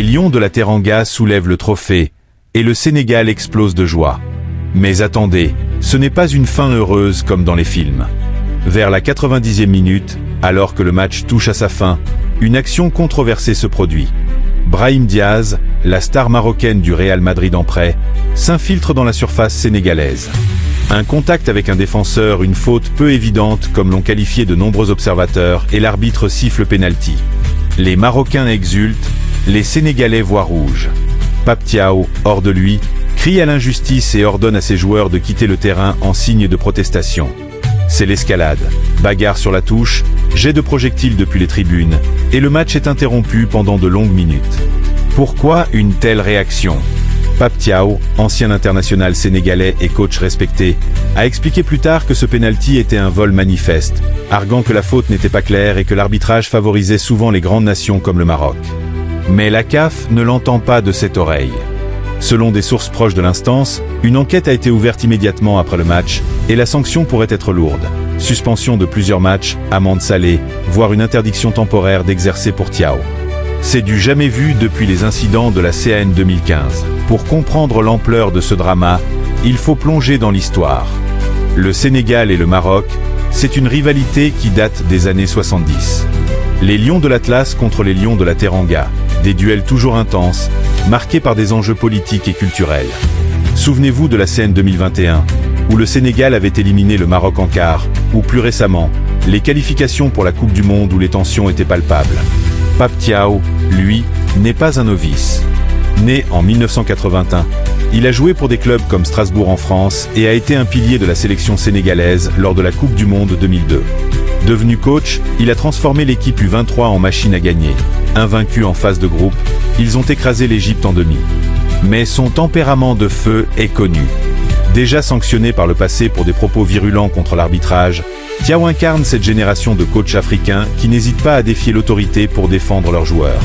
Lions de la Teranga soulèvent le trophée, et le Sénégal explose de joie. Mais attendez, ce n'est pas une fin heureuse comme dans les films. Vers la 90e minute, alors que le match touche à sa fin, une action controversée se produit. Brahim Diaz, la star marocaine du Real Madrid en prêt, s'infiltre dans la surface sénégalaise. Un contact avec un défenseur, une faute peu évidente comme l'ont qualifié de nombreux observateurs, et l'arbitre siffle penalty. Les Marocains exultent, les Sénégalais voient rouge. Pape Thiaw, hors de lui, crie à l'injustice et ordonne à ses joueurs de quitter le terrain en signe de protestation. C'est l'escalade, bagarre sur la touche, jet de projectiles depuis les tribunes, et le match est interrompu pendant de longues minutes. Pourquoi une telle réaction ? Pape Thiaw, ancien international sénégalais et coach respecté, a expliqué plus tard que ce penalty était un vol manifeste, arguant que la faute n'était pas claire et que l'arbitrage favorisait souvent les grandes nations comme le Maroc. Mais la CAF ne l'entend pas de cette oreille. Selon des sources proches de l'instance, une enquête a été ouverte immédiatement après le match, et la sanction pourrait être lourde. Suspension de plusieurs matchs, amende salée, voire une interdiction temporaire d'exercer pour Thiaw. C'est du jamais vu depuis les incidents de la CAN 2015. Pour comprendre l'ampleur de ce drama, il faut plonger dans l'histoire. Le Sénégal et le Maroc, c'est une rivalité qui date des années 70. Les Lions de l'Atlas contre les Lions de la Teranga, des duels toujours intenses, marqués par des enjeux politiques et culturels. Souvenez-vous de la CAN 2021, où le Sénégal avait éliminé le Maroc en quart, ou plus récemment, les qualifications pour la Coupe du Monde où les tensions étaient palpables. Pape Thiaw, lui, n'est pas un novice. Né en 1981, il a joué pour des clubs comme Strasbourg en France et a été un pilier de la sélection sénégalaise lors de la Coupe du Monde 2002. Devenu coach, il a transformé l'équipe U23 en machine à gagner. Invaincus en phase de groupe, ils ont écrasé l'Égypte en demi. Mais son tempérament de feu est connu. Déjà sanctionné par le passé pour des propos virulents contre l'arbitrage, Thiaw incarne cette génération de coachs africains qui n'hésitent pas à défier l'autorité pour défendre leurs joueurs.